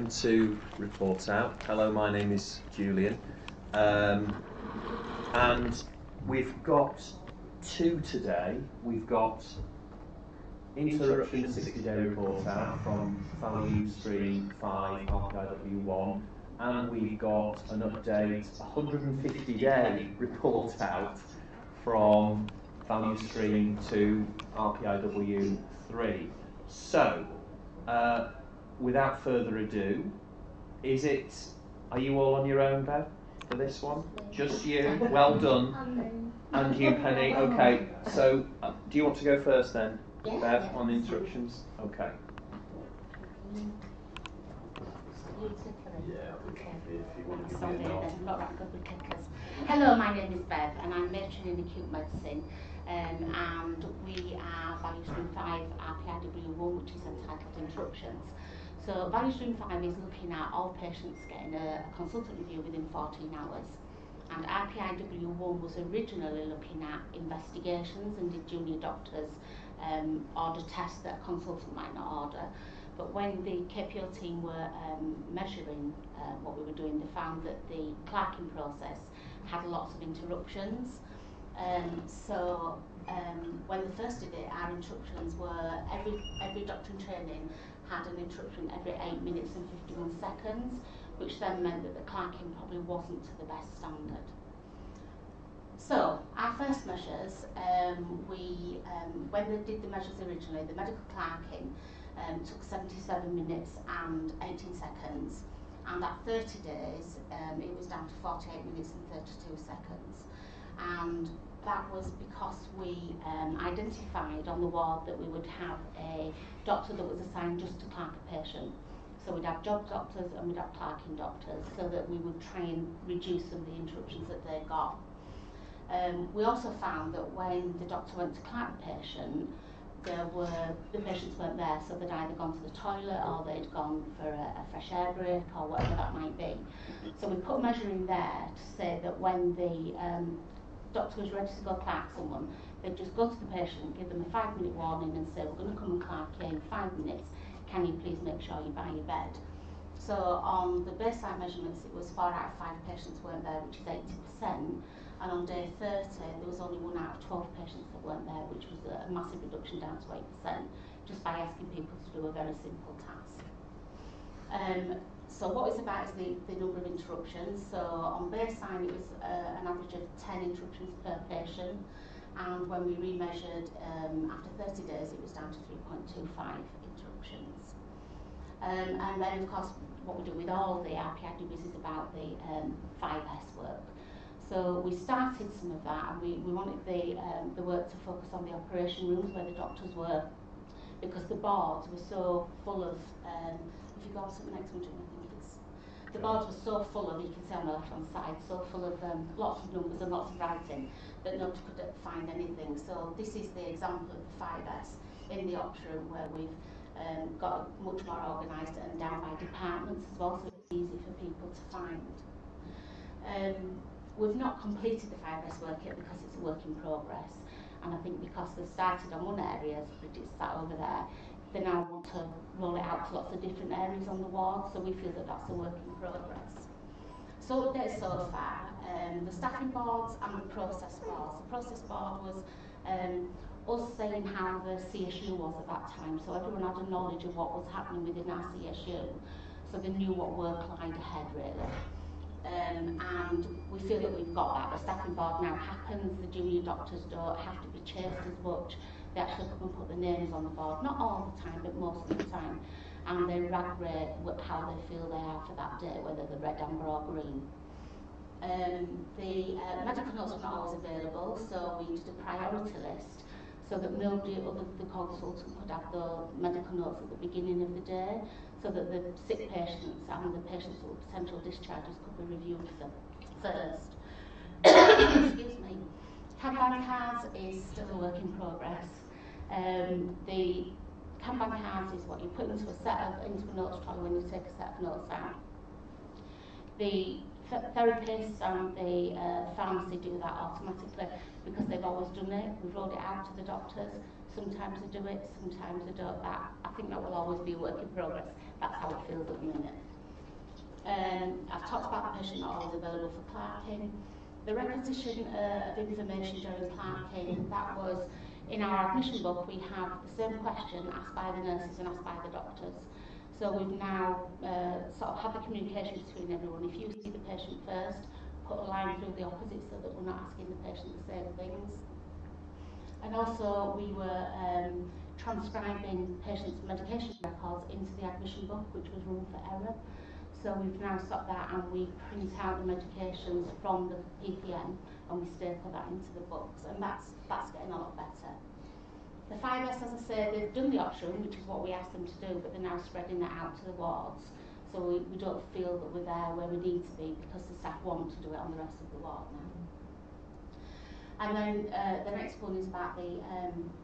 to Report Out. Hello, my name is Julian, and we've got two today. We've got Interruption 60-day Report Out from Value Stream 5 RPIW1, and we've got an update 150-day Report Out from Value Stream 2 RPIW3. So, without further ado, are you all on your own, Bev, for this one? Just you? Well done. And you, Penny. Okay, so do you want to go first then, Bev, on the instructions? Okay. Hello, my name is Bev and I'm matron in acute medicine, and we are Value Stream 5 RPIW1, which is entitled Interruptions. So Value Stream 5 is looking at all patients getting a consultant review within 14 hours. And RPIW1 was originally looking at investigations and did junior doctors order tests that a consultant might not order. But when the KPO team were measuring what we were doing, they found that the clerking process had lots of interruptions. So when they first did it, our interruptions were every doctor in training had an interruption every 8 minutes and 51 seconds, which then meant that the clerking probably wasn't to the best standard. So our first measures, when they did the measures originally, the medical clerking took 77 minutes and 18 seconds, and at 30 days it was down to 48 minutes and 32 seconds. And that was because we identified on the ward that we would have a doctor that was assigned just to clerk a patient. So we'd have job doctors and we'd have clerking doctors, so that we would try and reduce some of the interruptions that they got. We also found that when the doctor went to clerk the patient, the patients weren't there, so they'd either gone to the toilet or they'd gone for a fresh air break or whatever that might be. So we put a measure in there to say that when the doctor was ready to go clerk someone, they'd just go to the patient, give them a 5-minute warning and say, we're going to come and clerk you in 5 minutes, can you please make sure you buy your bed? So on the baseline measurements, it was 4 out of 5 patients weren't there, which is 80%, and on day 30 there was only 1 out of 12 patients that weren't there, which was a massive reduction down to 8%, just by asking people to do a very simple task. So what it's about is the number of interruptions. So on baseline it was an average of 10 interruptions per patient, and when we remeasured after 30 days it was down to 3.25 interruptions. And then of course what we do with all the RPIWs is about the 5S work. So we started some of that, and we wanted the work to focus on the operation rooms where the doctors were, because the boards were so full of, if you go on to the next one, Jim, I think it's, the boards were so full of, you can see on the left hand side, so full of lots of numbers and lots of writing that nobody could find anything. So this is the example of the 5S in the ops room, where we've got much more organised and down by departments as well, so it's easy for people to find. We've not completed the 5S work yet because it's a work in progress, and I think because they've started on one area, it's sat over there, they now want to roll it out to lots of different areas on the ward, so we feel that that's a work in progress. So updates so far, the staffing boards and the process boards. The process board was us saying how the CSU was at that time, so everyone had a knowledge of what was happening within our CSU, so they knew what work lied ahead really. And we feel that we've got that. The staffing board now happens, the junior doctors don't have to be chased as much, they actually come and put their names on the board, not all the time but most of the time, and they rag rate how they feel they are for that day, whether they're red, amber or green. The medical notes were not always available, so we did a priority list so that nobody other than the consultant could have the medical notes at the beginning of the day, so that the sick patients and the patients with potential discharges could be reviewed first. Excuse me. Kanban cards is still a work in progress. The Kanban cards is what you put into a notes trolley when you take a set of notes out. The therapists and the pharmacy do that automatically because they've always done it. We've rolled it out to the doctors. Sometimes they do it, sometimes they don't. I think that will always be a work in progress. That's how it feels at the minute. talked about the patient not always available for clerking. The repetition of information during clerking, that was in our admission book. We have the same question asked by the nurses and asked by the doctors. So we've now sort of had the communication between everyone. If you see the patient first, put a line through the opposite so that we're not asking the patient the same things. And also we were transcribing patients' medication records into the admission book, which was room for error. So we've now stopped that, and we print out the medications from the PPN and we staple that into the books, and that's getting a lot better. The 5S, as I say, they've done the option, which is what we asked them to do, but they're now spreading that out to the wards. So we don't feel that we're there where we need to be, because the staff want to do it on the rest of the ward now. And then the next one is about the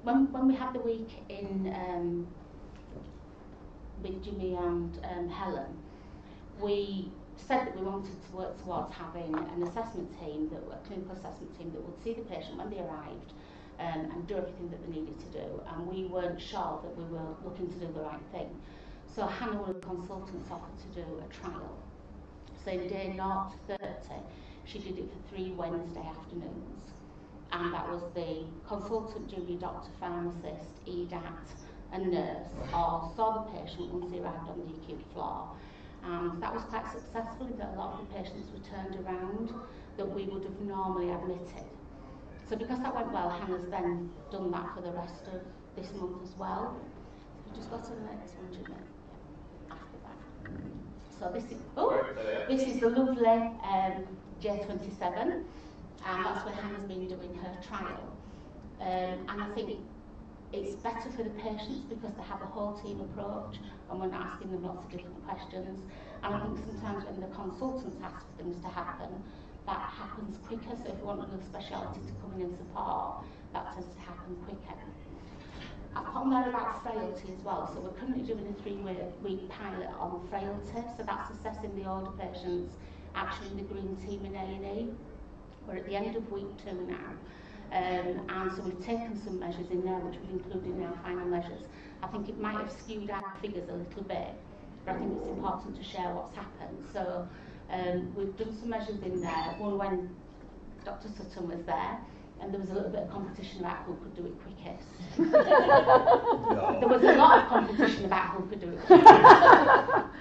when we had the week in with Jimmy and Helen, we said that we wanted to work towards having an assessment team, a clinical assessment team that would see the patient when they arrived and do everything that they needed to do. And we weren't sure that we were looking to do the right thing. So Hannah, one of the consultants, offered to do a trial. So in day 0 to 30, she did it for 3 Wednesday afternoons. And that was the consultant, junior doctor, pharmacist, EDAT and nurse all saw the patient once they arrived on the acute floor. And that was quite successful in that a lot of the patients were turned around that we would have normally admitted. So because that went well, Hannah's then done that for the rest of this month as well. So we just got to the next one, Jimmy. After that. So this is the lovely J27, and that's where Hannah's been doing her trial. And I think it's better for the patients because they have a whole team approach and we're not asking them lots of different questions. And I think sometimes when the consultants ask for things to happen, that happens quicker. So if you want another speciality to come in and support, that tends to happen quicker. I've put on there about frailty as well. So we're currently doing a 3-week pilot on frailty. So that's assessing the older patients actually in the green team in A&E. We're at the end of week 2 now. And so we've taken some measures in there which we've included in our final measures. I think it might have skewed our figures a little bit, but I think it's important to share what's happened. So we've done some measures in there. One when Dr. Sutton was there, and there was a little bit of competition about who could do it quickest. There was a lot of competition about who could do it quickest.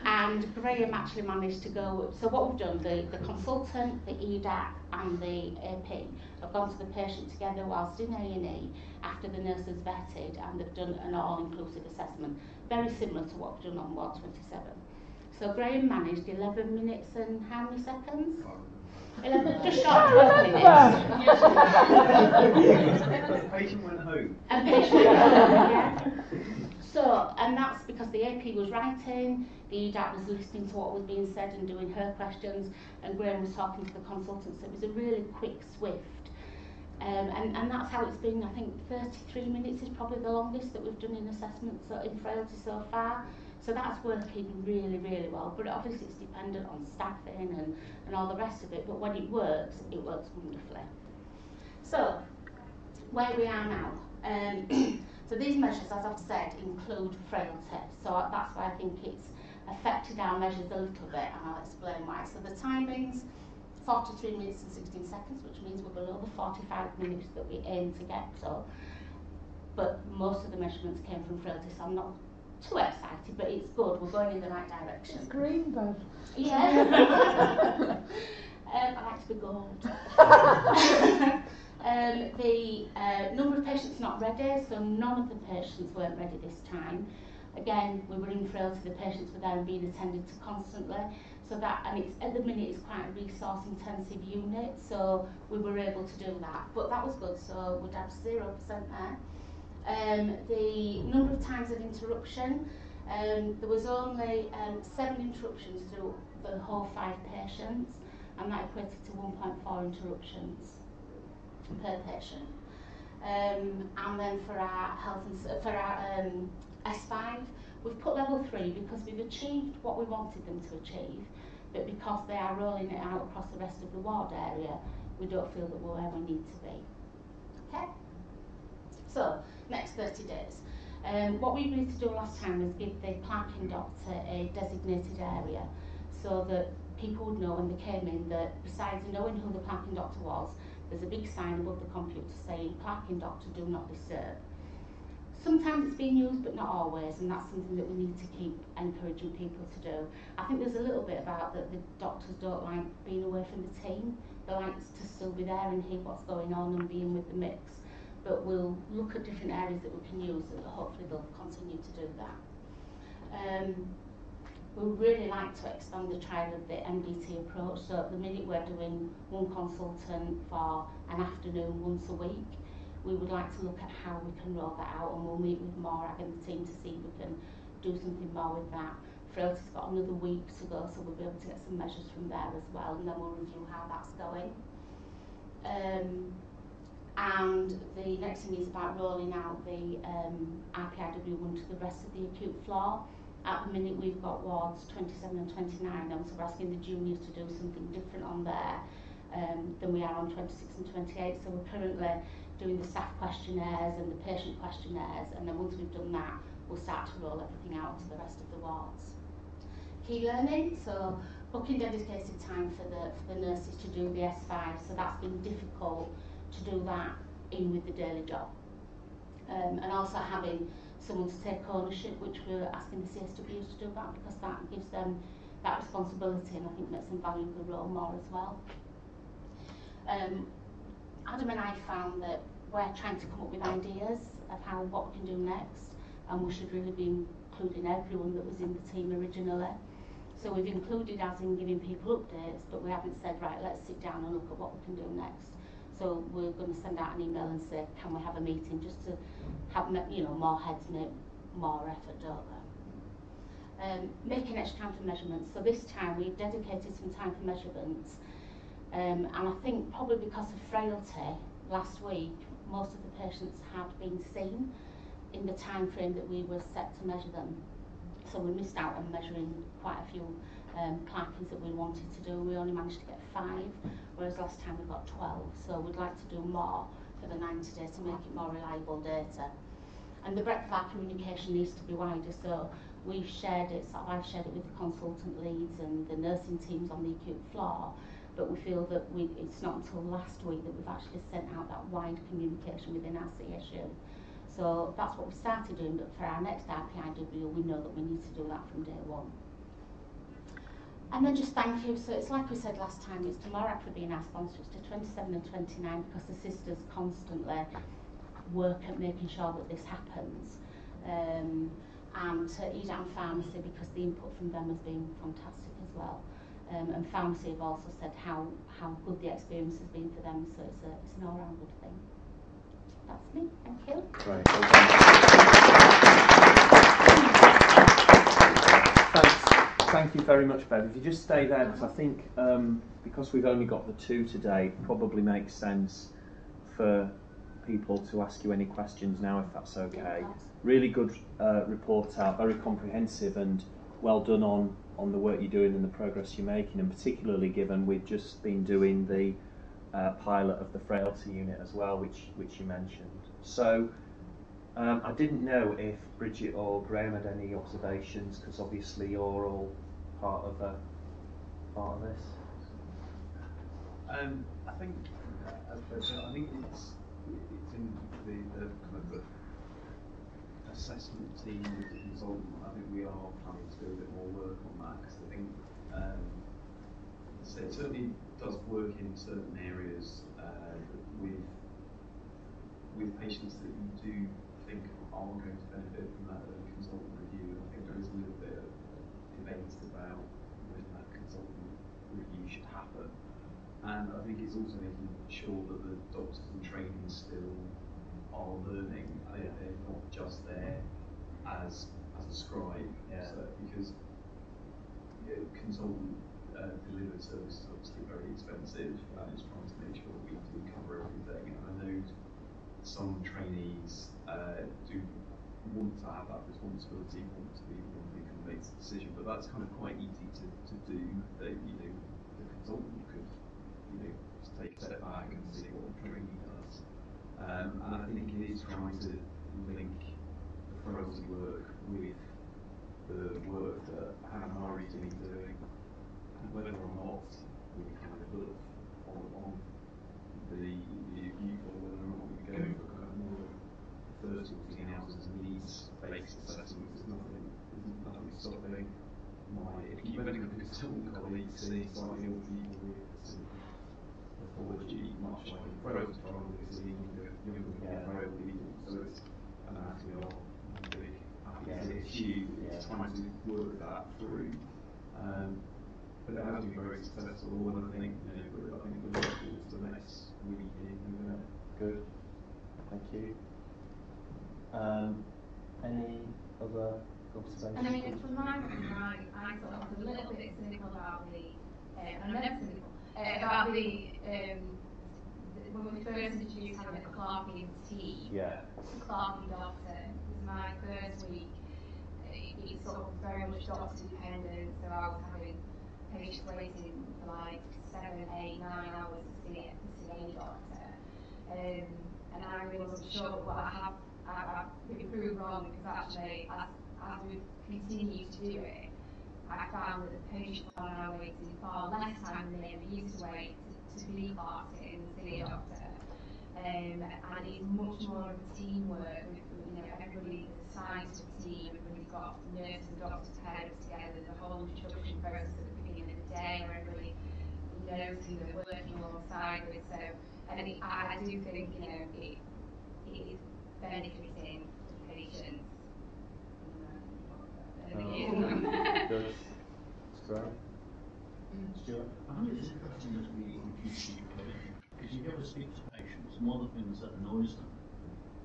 And Graham actually managed to go. So what we've done, the consultant, the EDAC and the AP have gone to the patient together whilst in A&E after the nurse has vetted, and they've done an all-inclusive assessment, very similar to what we've done on Ward 27. So Graham managed 11 minutes and how many seconds? 11, just short of 12 minutes. The patient went home. And patient went home, yeah. So, and that's because the AP was writing, the EDAT was listening to what was being said and doing her questions, and Graham was talking to the consultants. So it was a really quick, swift. And that's how it's been. I think 33 minutes is probably the longest that we've done in assessments in frailty so far. So that's working really, really well. But obviously it's dependent on staffing and all the rest of it. But when it works wonderfully. So, where we are now. So these measures, as I've said, include frailty. So that's why I think it's affected our measures a little bit, and I'll explain why. So the timings, 43 minutes and 16 seconds, which means we're below the 45 minutes that we aim to get to. But most of the measurements came from frailty, so I'm not too excited, but it's good. We're going in the right direction. It's green, Bev. Yeah. I like to be gold. The number of patients not ready, so none of the patients weren't ready this time. Again, we were in frailty, the patients were there and being attended to constantly. So that, and it's at the minute it's quite a resource intensive unit, so we were able to do that. But that was good, so we'd have 0% there. The number of times of interruption, there was only 7 interruptions through the whole 5 patients, and that equated to 1.4 interruptions per patient. And then for our health and for our S5, we've put level 3 because we've achieved what we wanted them to achieve, but because they are rolling it out across the rest of the ward area, we don't feel that we're where we need to be. Okay? So, next 30 days. What we agreed to do last time was give the parking doctor a designated area. so that people would know when they came in that besides knowing who the parking doctor was, there's a big sign above the computer saying parking doctor do not disturb. Sometimes it's being used, but not always, and that's something that we need to keep encouraging people to do. I think there's a little bit about that the doctors don't like being away from the team. They like to still be there and hear what's going on and being with the mix. But we'll look at different areas that we can use, and hopefully they'll continue to do that. We would really like to expand the trial of the MDT approach. So at the minute we're doing one consultant for an afternoon once a week. We would like to look at how we can roll that out, and we'll meet with Morag and the team to see if we can do something more with that. Frailty's got another week to go, so we'll be able to get some measures from there as well, and then we'll review how that's going. And the next thing is about rolling out the RPIW1 to the rest of the acute floor. At the minute we've got wards 27 and 29, and so we're asking the juniors to do something different on there than we are on 26 and 28. So we're currently doing the staff questionnaires and the patient questionnaires, and then once we've done that, we'll start to roll everything out to the rest of the wards. Key learning, so booking dedicated time for the nurses to do the S5, so that's been difficult to do that in with the daily job. And also having someone to take ownership, which we're asking the CSWs to do that, because that gives them that responsibility and I think makes them value the role more as well. Adam and I found that we're trying to come up with ideas of what we can do next, and we should really be including everyone that was in the team originally. So we've included us in giving people updates, but we haven't said, right, let's sit down and look at what we can do next. So we're going to send out an email and say, can we have a meeting, just to have, more heads make more effort, don't they? Making extra time for measurements. So this time we've dedicated some time for measurements. And I think probably because of frailty, last week most of the patients had been seen in the time frame that we were set to measure them. So we missed out on measuring quite a few Clarkins that we wanted to do. We only managed to get 5, whereas last time we got 12. So we'd like to do more for the 90 days to make it more reliable data. And the breadth of our communication needs to be wider. So we've shared it, I've shared it with the consultant leads and the nursing teams on the acute floor. But we feel that it's not until last week that we've actually sent out that wide communication within our CSU. So that's what we started doing, but for our next RPIW, we know that we need to do that from day one. And then just thank you. So it's like we said last time, it's to Morag for being our sponsor. It's to 27 and 29 because the sisters constantly work at making sure that this happens. And to EDAM Pharmacy because the input from them has been fantastic as well. And Pharmacy have also said how good the experience has been for them, so it's an all-round good thing. That's me, thank you. Great. Thanks. Thank you very much, Bev. If you just stay there, because I think because we've only got the 2 today, it probably makes sense for people to ask you any questions now, if that's okay. Yeah, really good report out, very comprehensive, and well done on the work you're doing and the progress you're making, and particularly given we've just been doing the pilot of the frailty unit as well, which you mentioned. So I didn't know if Bridget or Graham had any observations, because obviously you're all part of this. I think it's in the kind of the assessment team with the consultant. I think we are planning to do a bit more work on that, because I think it certainly does work in certain areas with patients that you do think are going to benefit from that consultant review. I think there is a little bit of debate about when that consultant review should happen. And I think it's also making sure that the doctors in training still are learning. They're not just there as a scribe. Yeah. So, because consultant delivered service is obviously very expensive, and it's trying to make sure we do cover everything. And I know some trainees do want to have that responsibility, want to be the one who can make the decision, but that's kind of quite easy to do. That the consultant could just take a step back and see what the trainee does. And I think it is trying to link the frailty work with the work that Hannah and Mari's been doing some colleagues see slightly older people with sort of pathology much like a Crohn's probably see younger frail people. So it's an anatomy of big happy issue. It's trying to work that through. But it has been very successful, and I think we're looking towards the next week in November. Good. Thank you. Any other observations? And I mean, from my point, I sort of was a little bit cynical about the, I'm never cynical, about when we first introduced having a clerking team, clerking doctor, it was my first week, it sort of very much doctor dependent, so I was having patients waiting for like 7, 8, 9 hours to see a doctor, and I really wasn't sure, but I've been proved wrong, because actually as we've continued to do it, I found that the patients are now waiting far less time than they ever used to wait to be clerked in and see a doctor. And it's much more of a teamwork. Everybody is assigned to a team. Everybody's got nurses and doctors paired up together. There's a whole introduction process at the beginning of the day where everybody knows who they're working alongside with. So, and I do think it is benefiting the patients. Good. That's great. Stuart? I think it's interesting that we introduce you because you go to speak to patients, and one of the things that annoys them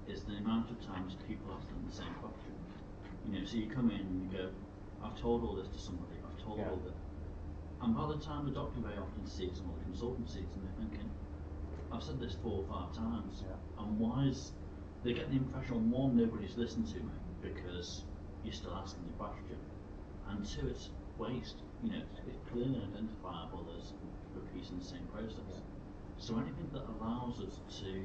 is the amount of times people ask them the same question. So you come in and you go, I've told all this to somebody, I've told all that. And by the time the doctor very often sees them, or the consultant sees them, they're thinking, I've said this 4 or 5 times, and why is, they get the impression, one, nobody's listened to me because you're still asking the question, and 2, it's waste. It's clearly identifiable as repeating the same process. So anything that allows us to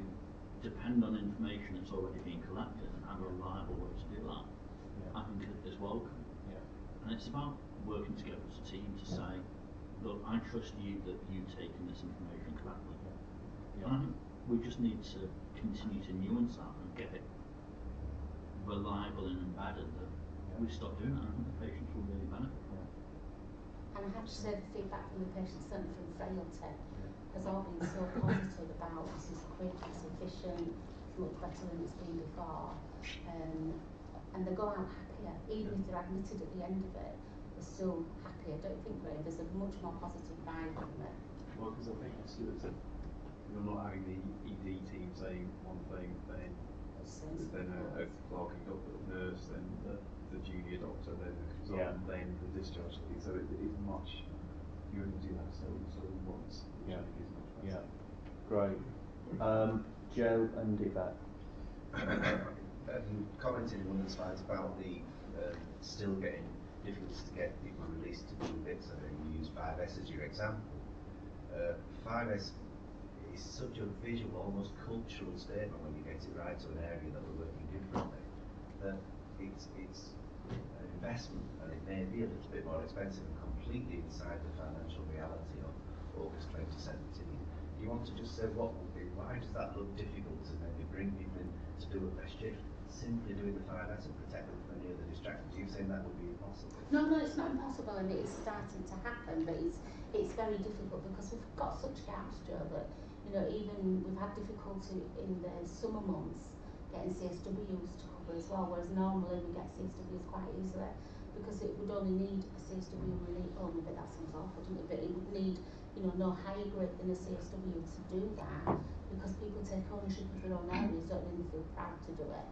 depend on information that's already being collected and have a reliable way to do that, I think is welcome. And it's about working together as a team to say, look, I trust you that you've taken this information correctly. And I think we just need to continue to nuance that and get it reliable and embedded that we stop doing that. I think the patients will really benefit from it. And I have to say the feedback from the patients, certainly from frailty, has all been so positive about this is quick, it's efficient, it's much better than it's been before. And they go out happier, even if they're admitted at the end of it, they're still happier. Don't think, Ray, there's a much more positive vibe from it. Well, because I think you're not having the ED team saying one thing, then a clerking doctor, nurse, then the junior doctor, then the consultant, then the discharge lead. So it is much, you only do that so once, which I think is much better. Great. Joe and Yvette. Commented in one of the slides about the still getting difficulties to get people released to do bits of it, and you use 5S as your example. 5S is such a visual, almost cultural statement when you get it right to an area that we're working differently, that it's an investment, and it may be a little bit more expensive and completely inside the financial reality of August 2017. You want to just say why does that look difficult to maybe bring people in to do a best shift, simply doing the 5S and protect them from any other distractions? Are you saying that would be impossible? No, it's not impossible, and it's starting to happen, but it's very difficult because we've got such gaps, Joe, that even we've had difficulty in the summer months getting CSWs to cover as well, whereas normally we get CSWs quite easily because it would only need a CSW only, but that sounds awful, doesn't it? But it would need no higher grade than a CSW to do that, because people take ownership of their own areas, don't really feel proud to do it.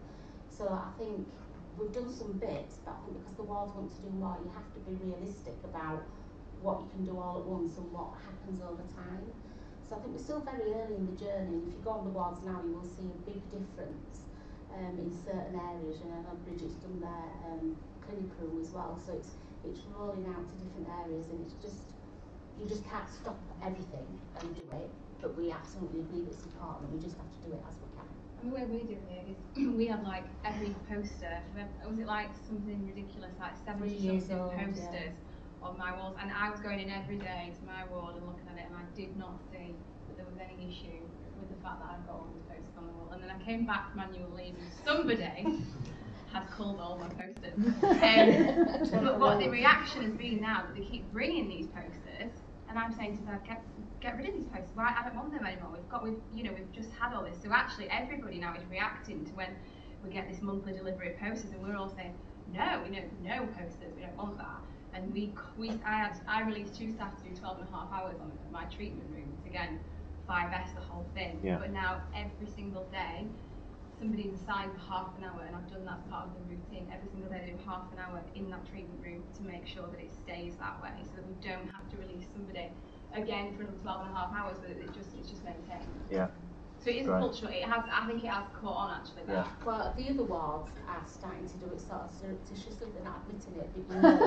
So I think we've done some bits, but I think because the wards want to do more, you have to be realistic about what you can do all at once and what happens over time. So I think we're still very early in the journey, and if you go on the wards now, you will see a big difference in certain areas. I know Bridget's done their clinic room as well, so it's rolling out to different areas, and it's just, you just can't stop everything and do it, but we absolutely agree that it's important, and we just have to do it as we can. And the way we do it is we have like every poster, was it like something ridiculous, like 70 something posters on my walls, and I was going in every day to my ward and looking at it, and I did not see that there was any issue with the fact that I've got all these posters on the wall. And then I came back from annual leave and somebody had culled all my posters. But what the reaction has been now that they keep bringing these posters, and I'm saying to them, get rid of these posters. Why? I don't want them anymore. We've just had all this. So actually, everybody now is reacting to when we get this monthly delivery of posters, and we're all saying, no, no posters. We don't want that. And I released 2 staff to do 12.5 hours on my treatment rooms. Again, 5S the whole thing. Yeah. But now every single day, somebody's assigned for half an hour, and I've done that as part of the routine. Every single day, they do half an hour in that treatment room to make sure that it stays that way, so that we don't have to release somebody again for another 12.5 hours, but it's just maintained. Yeah. So it is a cultural. I think it has caught on actually. Yeah. Well, the other wards are starting to do it sort of surreptitiously. They're not admitting it, but you know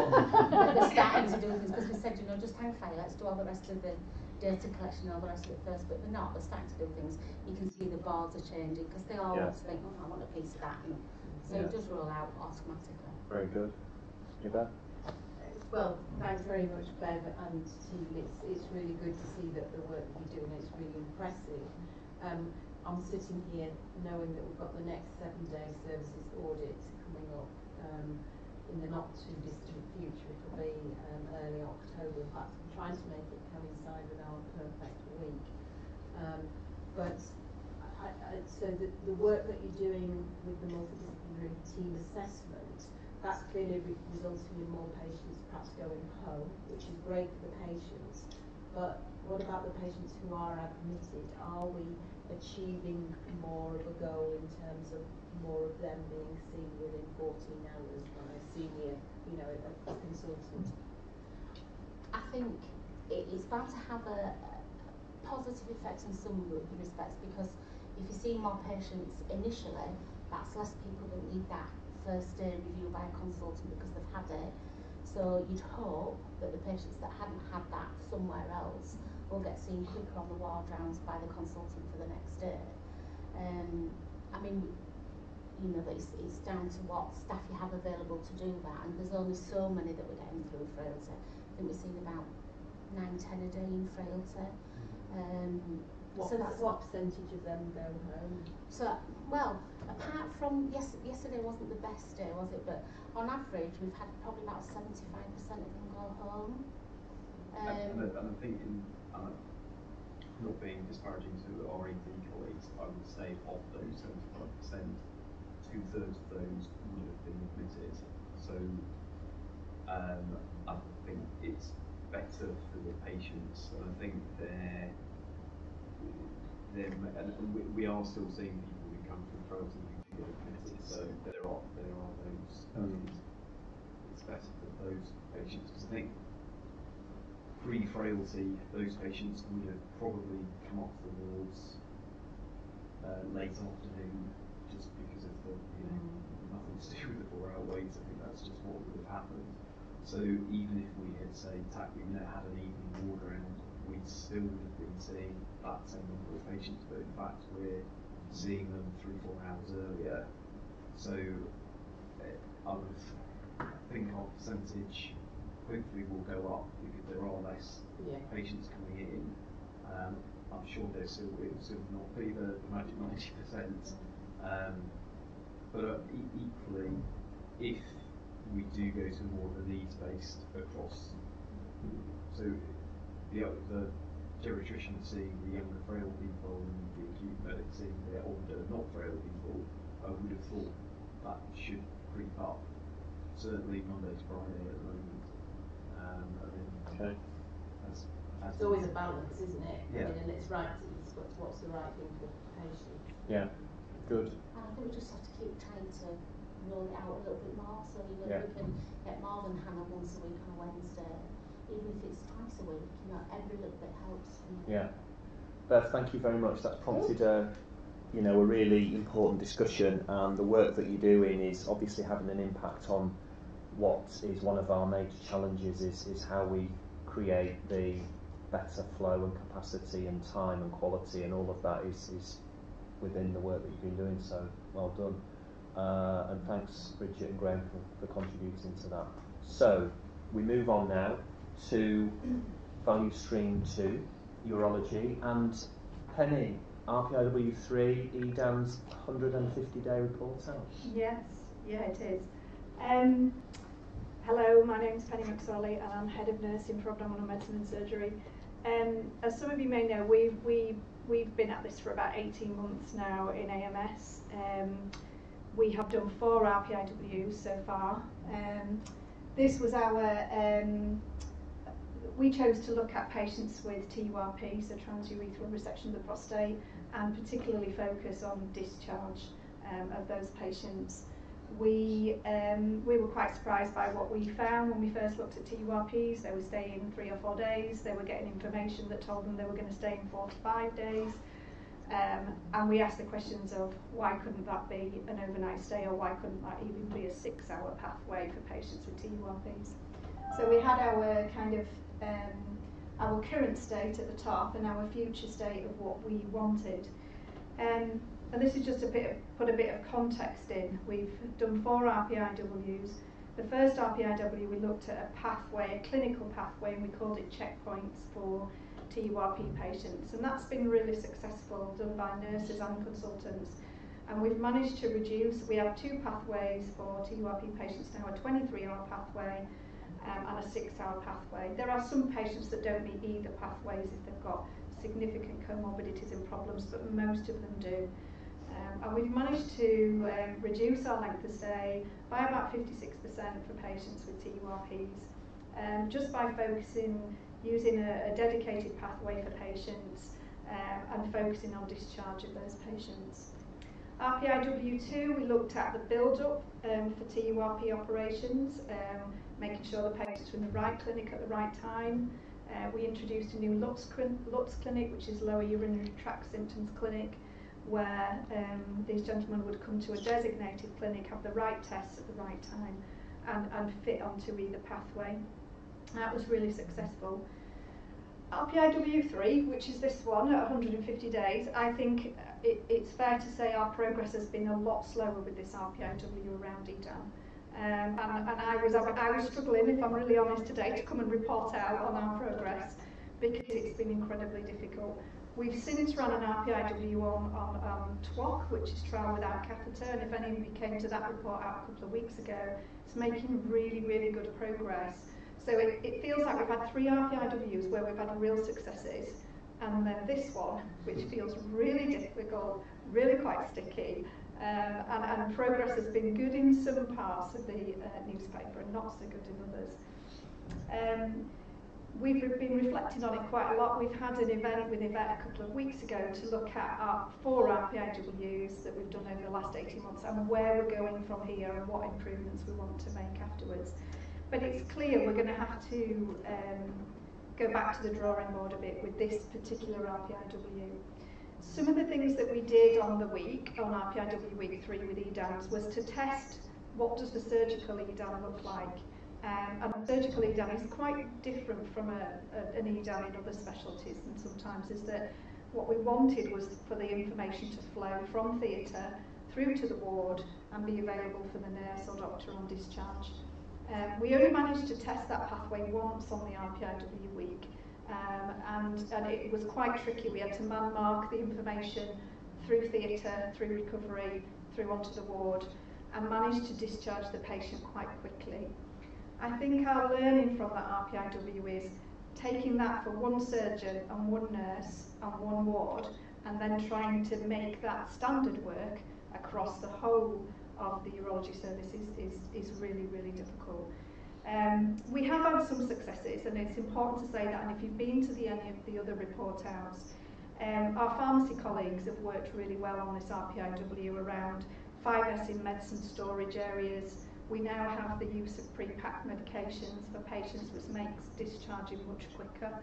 that they're starting to do things, because we said, just hang fire, let's do all the rest of the data collection, all the rest of it first, but they're not. They're starting to do things. You can see the boards are changing, because they all think, I want a piece of that, and so it does roll out automatically. Very good. Yvette? Well, thanks very much, Bev and team. It's really good to see that the work you're doing is really impressive. I'm sitting here knowing that we've got the next 7-day services audit coming up in the not too distant future. It'll be early October. In fact, I'm trying to make it coincide with our perfect week. So the work that you're doing with the multidisciplinary team assessment, that's clearly resulting in more patients perhaps going home, which is great for the patients. But what about the patients who are admitted? Are we achieving more of a goal in terms of more of them being seen within 14 hours by a senior, a consultant? I think it's bound to have a positive effect in some respects, because if you see more patients initially, that's less people that need that first day review by a consultant because they've had it. So you'd hope that the patients that hadn't had that somewhere else will get seen quicker on the ward rounds by the consultant for the next day. I mean, that it's down to what staff you have available to do that, and there's only so many that we're getting through frailty. I think we're seeing about 9-10 a day in frailty. What percentage of them go home? So, well, apart from yesterday wasn't the best day, was it? But on average, we've had probably about 75% of them go home. And I think, not being disparaging to our AD colleagues, I would say of those 75%, 2/3 of those would have been admitted. So I think it's better for the patients, and I think we are still seeing people who come from frailty who get admitted. So there are those. It's better for those patients, because I think pre-frailty, those patients would have probably come off the wards late afternoon, just because of the nothing to do with the 4-hour wait. I think that's just what would have happened. So even if we had, say, had an evening ward round, we still would have been seeing that same number of patients, but in fact we're seeing them 3-4 hours earlier. So I would think our percentage hopefully will go up because there are less patients coming in. I'm sure it will still not be the magic 90%. But equally, if we do go to more of a needs-based across, so the geriatrician seeing the younger frail people and the acute medic seeing the older not frail people, I would have thought that should creep up, certainly Monday to Friday at the moment. It's always a balance, isn't it? Yeah. And it's right, what's the right thing for patients. Yeah, good. And I think we just have to keep trying to roll it out a little bit more, so we can get more than Hannah once a week on a Wednesday, even if it's twice a week. Every little bit helps. Yeah. Beth, thank you very much. That's prompted a really important discussion, and the work that you're doing is obviously having an impact on what is one of our major challenges is how we create the better flow and capacity and time and quality, and all of that is within the work that you've been doing, so well done. And thanks Bridget and Graham for contributing to that. So we move on now to value stream 2, urology, and Penny, RPIW3, EDAM's 150-day report out. Yes, Yeah, it is. Hello, my name's Penny McSorley and I'm Head of Nursing for Abdominal Medicine and Surgery. As some of you may know, we've been at this for about 18 months now in AMS. We have done 4 RPIWs so far. This was we chose to look at patients with TURP, so transurethral resection of the prostate, and particularly focus on discharge of those patients. We were quite surprised by what we found when we first looked at TURPs. They were staying 3 or 4 days. They were getting information that told them they were going to stay in 4 to 5 days. And we asked the questions of why couldn't that be an overnight stay, or why couldn't that even be a 6-hour pathway for patients with TURPs. So we had our kind of our current state at the top and our future state of what we wanted. And this is just put a bit of context in. We've done 4 RPIWs. The first RPIW we looked at a pathway, a clinical pathway, and we called it checkpoints for TURP patients. And that's been really successful, done by nurses and consultants. And we've managed to reduce, we have 2 pathways for TURP patients now, a 23-hour pathway and a 6-hour pathway. There are some patients that don't meet either pathways if they've got significant comorbidities and problems, but most of them do. And we've managed to reduce our length of stay by about 56% for patients with TURPs, just by using a dedicated pathway for patients and focusing on discharge of those patients. RPIW2, we looked at the build-up for TURP operations, making sure the patients were in the right clinic at the right time. We introduced a new LUTS clinic, which is lower urinary tract symptoms clinic, where these gentlemen would come to a designated clinic, have the right tests at the right time, and fit onto either pathway. That was really successful. RPIW3, which is this one at 150 days, I think it's fair to say our progress has been a lot slower with this RPIW around EDAM. And I was struggling, if I'm really honest today, to come and report out on our progress because it's been incredibly difficult. We've since run an RPIW on TWOC, which is trial without catheter, and if anybody came to that report out a couple of weeks ago, it's making really, really good progress. So it feels like we've had 3 RPIWs where we've had real successes, and then this one, which feels really difficult, really quite sticky, and progress has been good in some parts of the newspaper and not so good in others. We've been reflecting on it quite a lot. We've had an event with Yvette a couple of weeks ago to look at our 4 RPIWs that we've done over the last 18 months and where we're going from here and what improvements we want to make afterwards. But it's clear we're going to have to go back to the drawing board a bit with this particular RPIW. Some of the things that we did on the week, on RPIW week 3 with EDAMs, was to test what does the surgical EDAM look like. And surgical EDAM is quite different from an EDAM in other specialties, and sometimes is that what we wanted was for the information to flow from theatre through to the ward and be available for the nurse or doctor on discharge. We only managed to test that pathway once on the RPIW week, and it was quite tricky. We had to man-mark the information through theatre, through recovery, through onto the ward, and managed to discharge the patient quite quickly. I think our learning from that RPIW is taking that for one surgeon and one nurse and one ward, and then trying to make that standard work across the whole of the urology services is really, really difficult. We have had some successes, and it's important to say that, and if you've been to any of the other report outs, our pharmacy colleagues have worked really well on this RPIW around 5S in medicine storage areas. We now have the use of pre-packed medications for patients, which makes discharging much quicker.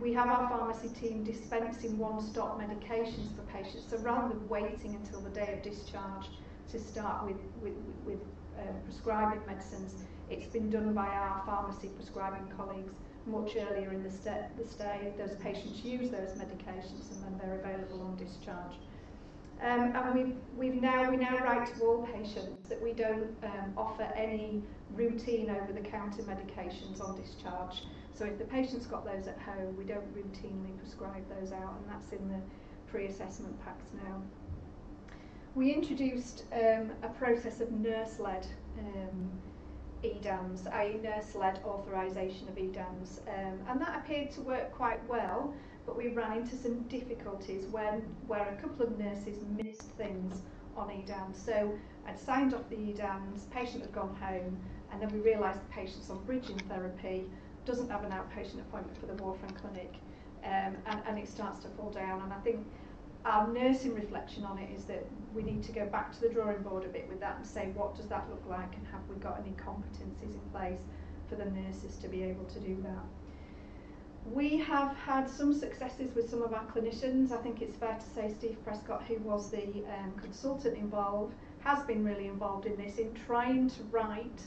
We have our pharmacy team dispensing one-stop medications for patients, so rather than waiting until the day of discharge to start with prescribing medicines, it's been done by our pharmacy prescribing colleagues much earlier in the stay. Those patients use those medications and then they're available on discharge. And we now write to all patients that we don't offer any routine over-the-counter medications on discharge. So if the patient's got those at home, we don't routinely prescribe those out, and that's in the pre-assessment packs now. we introduced a process of nurse-led EDAMs, i.e. nurse-led authorisation of EDAMs, and that appeared to work quite well, but we ran into some difficulties where a couple of nurses missed things on EDAMs. So I'd signed off the EDAMs, patient had gone home, and then we realised the patient's on bridging therapy, doesn't have an outpatient appointment for the warfarin clinic, and it starts to fall down. And I think our nursing reflection on it is that we need to go back to the drawing board a bit with that and say, what does that look like, and have we got any competencies in place for the nurses to be able to do that? We have had some successes with some of our clinicians. I think it's fair to say Steve Prescott, who was the consultant involved, has been really involved in this, in trying to write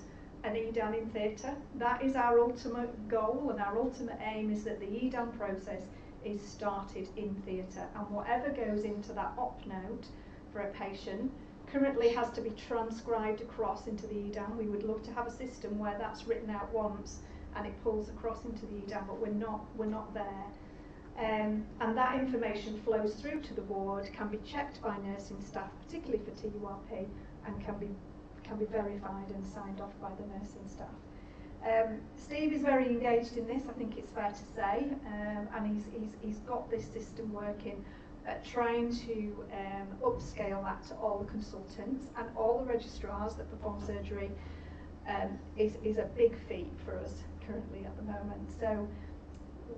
an EDAM in theatre. That is our ultimate goal, and our ultimate aim is that the EDAM process is started in theatre, and whatever goes into that op note for a patient currently has to be transcribed across into the EDAM. We would love to have a system where that's written out once and it pulls across into the EDAM, but we're not there. And that information flows through to the ward, can be checked by nursing staff, particularly for TURP, and can be verified and signed off by the nursing staff. Steve is very engaged in this, I think it's fair to say, and he's got this system working, trying to upscale that to all the consultants and all the registrars that perform surgery. Is a big feat for us currently at the moment. So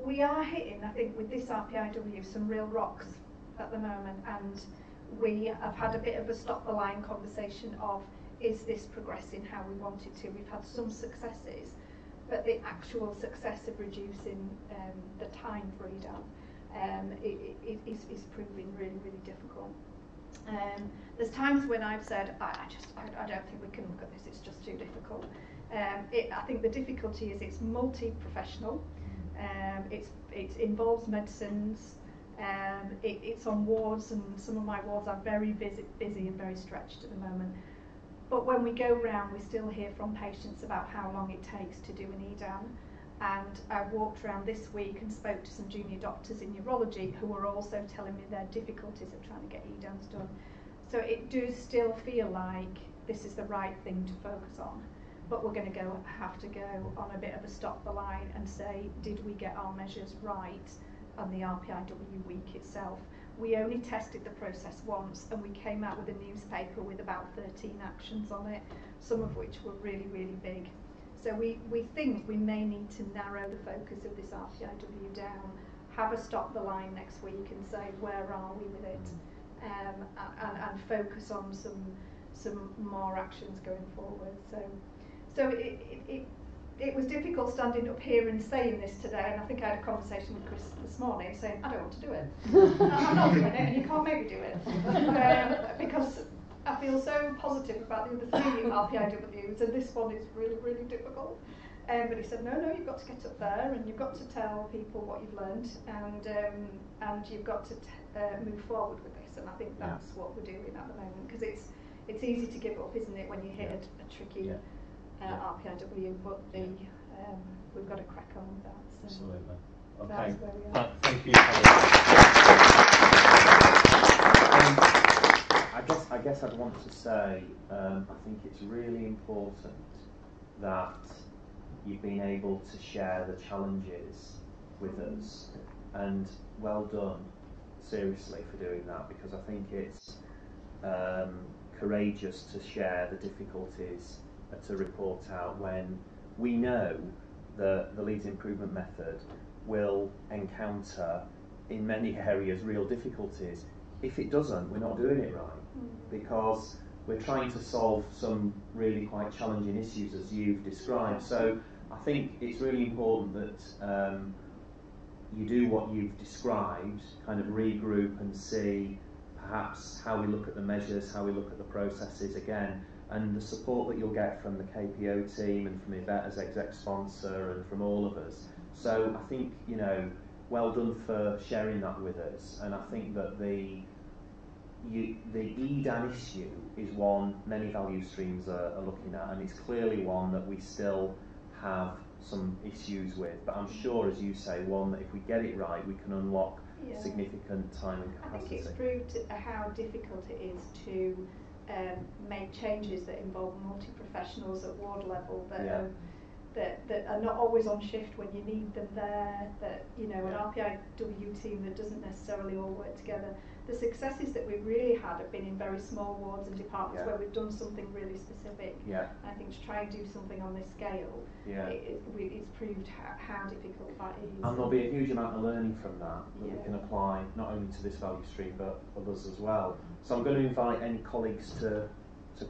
we are hitting, I think, with this RPIW some real rocks at the moment, and we have had a bit of a stop the line conversation of, is this progressing how we want it to? We've had some successes, but the actual success of reducing the time for EDAM is proving really, really difficult. There's times when I've said, I don't think we can look at this, it's just too difficult. I think the difficulty is it's multi-professional, it involves medicines, it's on wards, and some of my wards are very busy and very stretched at the moment. But when we go round, we still hear from patients about how long it takes to do an EDAM. And I walked around this week and spoke to some junior doctors in urology who were also telling me their difficulties of trying to get EDAMs done. So it does still feel like this is the right thing to focus on, but we're going to have to go on a bit of a stop the line and say, did we get our measures right on the RPIW week itself? We only tested the process once, and we came out with a newspaper with about 13 actions on it, some of which were really, really big. So we think we may need to narrow the focus of this RPIW down, have a stop the line next week and say, where are we with it? And focus on some more actions going forward. So it was difficult standing up here and saying this today, and I think I had a conversation with Chris this morning saying, I don't want to do it. I'm not doing it, and you can't make me do it. Because I feel so positive about the other three RPIWs, and this one is really, really difficult. But he said, no, you've got to get up there, and you've got to tell people what you've learned, and you've got to move forward with this. And I think that's what we're doing at the moment, because it's easy to give up, isn't it, when you hit a tricky RPIW, but we've got to crack on with that. So absolutely. Okay. That's where we are. Thank you. I guess I'd want to say, I think it's really important that you've been able to share the challenges with us, and well done, seriously, for doing that, because I think it's courageous to share the difficulties to report out when we know that the Leeds improvement method will encounter in many areas real difficulties. If it doesn't, we're not doing it right, because we're trying to solve some really quite challenging issues as you've described. So I think it's really important that you do what you've described, kind of regroup and see perhaps how we look at the measures, how we look at the processes again, and the support that you'll get from the KPO team and from Yvette as exec sponsor and from all of us. So I think, you know, well done for sharing that with us, and I think that the EDAM issue is one many value streams are looking at, and it's clearly one that we still have some issues with, but I'm sure, as you say, one that if we get it right, we can unlock significant time and I capacity. think it's proved how difficult it is to make changes that involve multi-professionals at ward level that are not always on shift when you need them there, that, you know, an RPIW team that doesn't necessarily all work together. The successes that we've really had have been in very small wards and departments where we've done something really specific. I think to try and do something on this scale, it's proved how difficult that is. And there'll be a huge amount of learning from that we can apply not only to this value stream but others as well. So I'm going to invite any colleagues to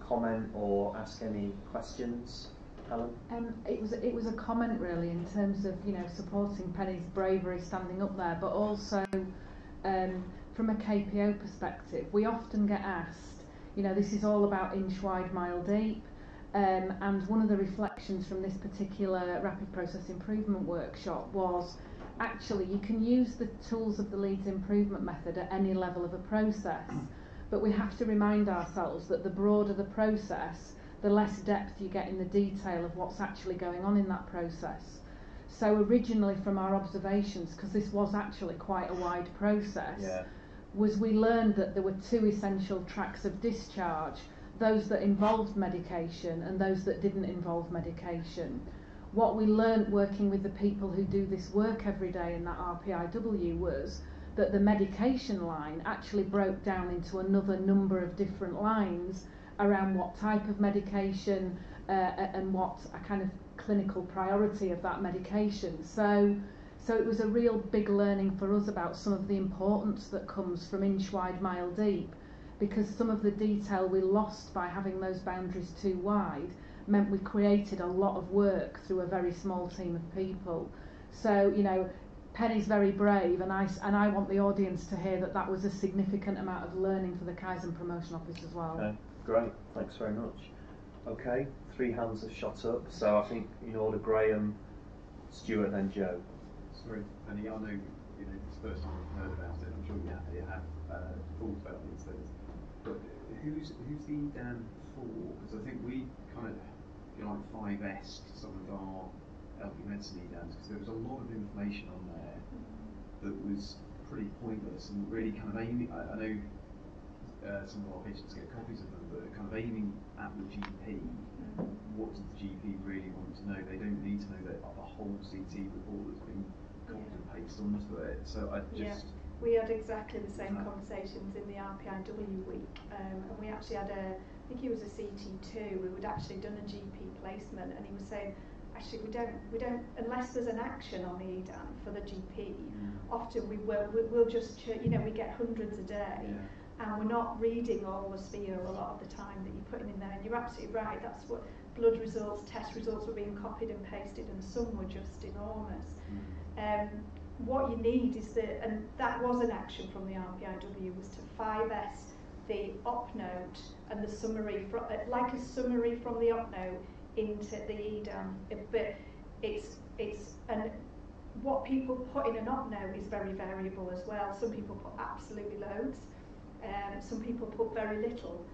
comment or ask any questions. Helen? It was a comment really in terms of, you know, supporting Penny's bravery standing up there, but also from a KPO perspective, we often get asked, you know, this is all about inch wide, mile deep, and one of the reflections from this particular rapid process improvement workshop was actually you can use the tools of the Leeds improvement method at any level of a process, but we have to remind ourselves that the broader the process, the less depth you get in the detail of what's actually going on in that process. So originally from our observations, because this was actually quite a wide process, was we learned that there were two essential tracks of discharge, those that involved medication and those that didn't involve medication. What we learned working with the people who do this work every day in that RPIW was that the medication line actually broke down into another number of different lines around what type of medication and what a kind of clinical priority of that medication. So it was a real big learning for us about some of the importance that comes from inch wide, mile deep, because some of the detail we lost by having those boundaries too wide meant we created a lot of work through a very small team of people. So, you know, Penny's very brave, and I want the audience to hear that that was a significant amount of learning for the Kaizen Promotion Office as well. Okay, great, thanks very much. Okay, 3 hands have shot up, so I think in order Graham, Stuart, then Joe. Sorry, Penny, I know you know it's the first time I've heard about it. I'm sure you have thought about these things. But who's the EDAM for? Because I think we kind of, you know, like 5S some of our elderly medicine EDAMs, because there was a lot of information on there that was pretty pointless and really kind of aiming. I know some of our patients get copies of them, but kind of aiming at the GP. What does the GP really want to know? They don't need to know that a whole CT report that's been copied and pasted onto it. So I just we had exactly the same conversations in the RPIW week, and we actually had I think he was a CT2 who had actually done a GP placement, and he was saying, actually we don't unless there's an action on the EDAM for the GP. Often we'll just, you know, we get hundreds a day. And we're not reading all the spiel a lot of the time that you're putting in there. And you're absolutely right, that's what blood results, test results were being copied and pasted, and some were just enormous. What you need is and that was an action from the RPIW, was to 5S the op note and the summary, like a summary from the op note into the EDAM. But and what people put in an op note is very variable as well. Some people put absolutely loads. Some people put very little.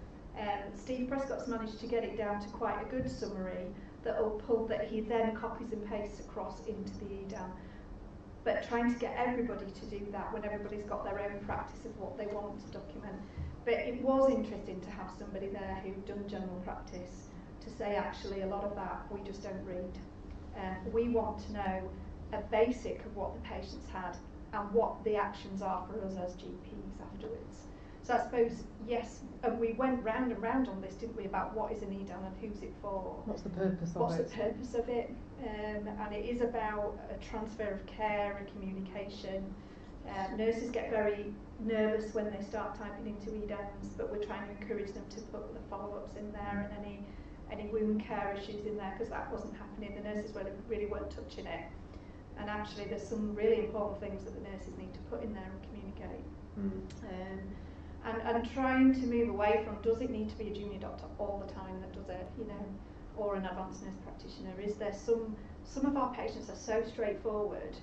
Steve Prescott's managed to get it down to quite a good summary that he then copies and pastes across into the EDAM. But trying to get everybody to do that when everybody's got their own practice of what they want to document. But it was interesting to have somebody there who'd done general practice to say, actually, a lot of that we just don't read. We want to know a basic of what the patients had and what the actions are for us as GPs afterwards. So I suppose, yes, and we went round and round on this, didn't we, about what is an EDAM and who's it for? What's the purpose of it? What's the purpose of it? And it is about a transfer of care and communication. Nurses get very nervous when they start typing into EDAMs, but we're trying to encourage them to put the follow-ups in there and any wound care issues in there, because that wasn't happening. The nurses really weren't touching it. And actually there's some really important things that the nurses need to put in there and communicate. And trying to move away from, does it need to be a junior doctor all the time that does it, you know, or an advanced nurse practitioner? Is there some of our patients are so straightforward,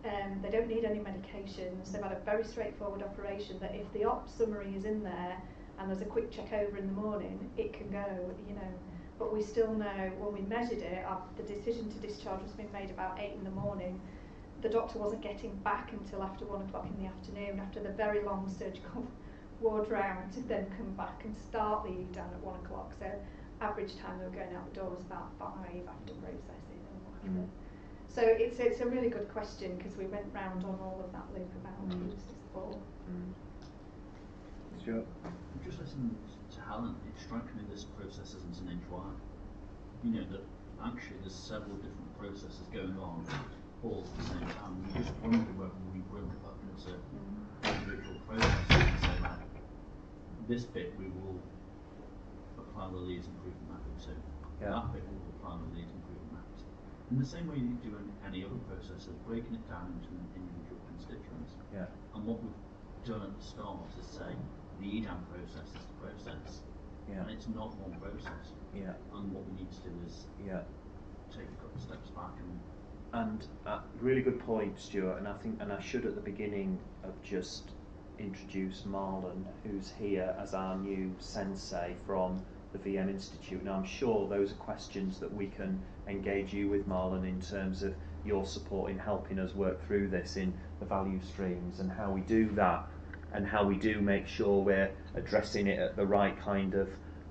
they don't need any medications, they've had a very straightforward operation that if the op summary is in there and there's a quick check over in the morning, it can go, you know. But we still know when we measured it, the decision to discharge was being made about 8 in the morning. the doctor wasn't getting back until after 1 o'clock in the afternoon, after the very long surgical ward round, to then come back and start the EDAN at 1 o'clock. So average time they were going out the door was about 5 after processing and what have you. So it's a really good question, because we went round on all of that loop about who's this for. Stuart? Just listening to Helen, it strikes me this process isn't an inch wide. You know, that actually there's several different processes going on all at the same time. You just wonder whether we broke it up into individual processes and say, like, this bit we will apply the Leeds improvement method to. That bit we will apply the Leeds improvement method to. In the same way you do in any other process, of breaking it down into individual constituents. And what we've done at the start is say the EDAM process is the process, and it's not one process. And what we need to do is take a couple of steps back and really good point, Stuart. And I should at the beginning have just introduced Marlon, who's here as our new sensei from the VM Institute. Now I'm sure those are questions that we can engage you with, Marlon, in terms of your support in helping us work through this in the value streams, and how we do that, and how we do make sure we're addressing it at the right kind of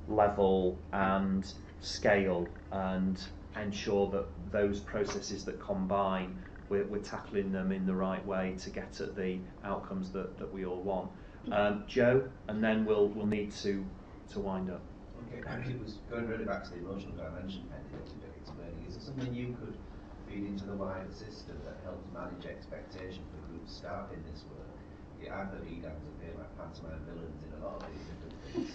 level and scale, and ensure that those processes that combine, we're tackling them in the right way to get at the outcomes that we all want. Joe, and then we'll need to wind up. Okay, actually, it was going really back to the emotional dimension, Penny, that you've been explaining. Is there something you could feed into the wider system that helps manage expectation for groups starting this work? I've heard EDAMs appear like pantomime villains in a lot of these different things.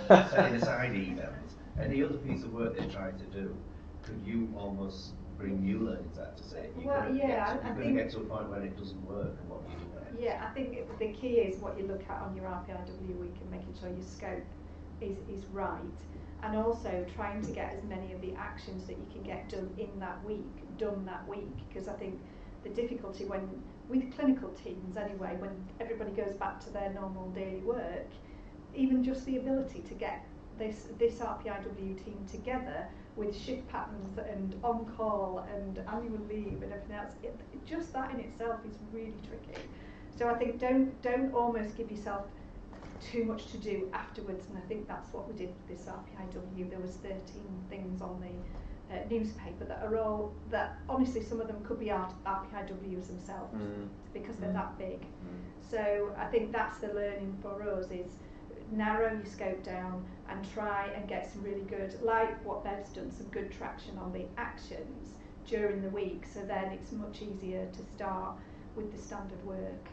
So, setting aside EDAMs, any other piece of work they're trying to do, could you almost bring new learnings out to say you're going to get to a point when it doesn't work, and what do you do next? Yeah, I think the key is what you look at on your RPIW week and making sure your scope is right, and also trying to get as many of the actions that you can get done that week, because I think the difficulty with clinical teams anyway, when everybody goes back to their normal daily work, even just the ability to get this RPIW team together with shift patterns and on-call and annual leave and everything else, just that in itself is really tricky. So I think don't almost give yourself too much to do afterwards, and I think that's what we did with this RPIW. There was 13 things on the newspaper that are all, that honestly some of them could be RPIWs themselves because they're that big. So I think that's the learning for us, is narrow your scope down and try and get some really good, like what Bev's done, some good traction on the actions during the week, so then it's much easier to start with the standard work.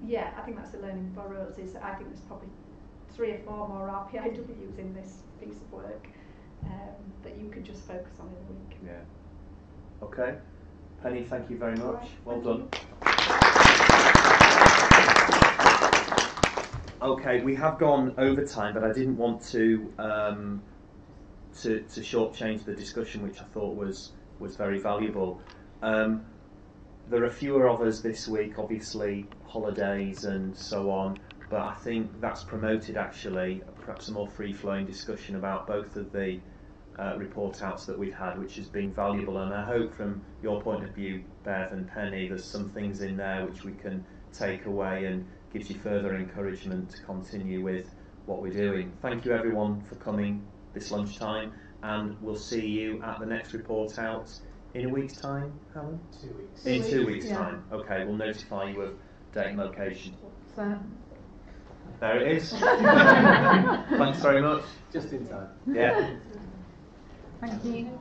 Yeah, I think that's the learning for us, is I think there's probably 3 or 4 more RPIWs in this piece of work that you could just focus on in a week. Yeah. Okay. Penny, thank you very much. Right, well done. Okay, we have gone over time, but I didn't want to shortchange the discussion, which I thought was very valuable. There are fewer of us this week, obviously holidays and so on, but I think that's promoted actually perhaps a more free-flowing discussion about both of the report outs that we've had, which has been valuable, and I hope from your point of view, Bev and Penny, there's some things in there which we can take away and gives you further encouragement to continue with what we're doing. Thank you everyone for coming this lunchtime, and we'll see you at the next report out in a week's time, Helen? 2 weeks. In 2 weeks' time. Okay, we'll notify you of date and location. There it is. Thanks very much. Just in time. Yeah. Thank you.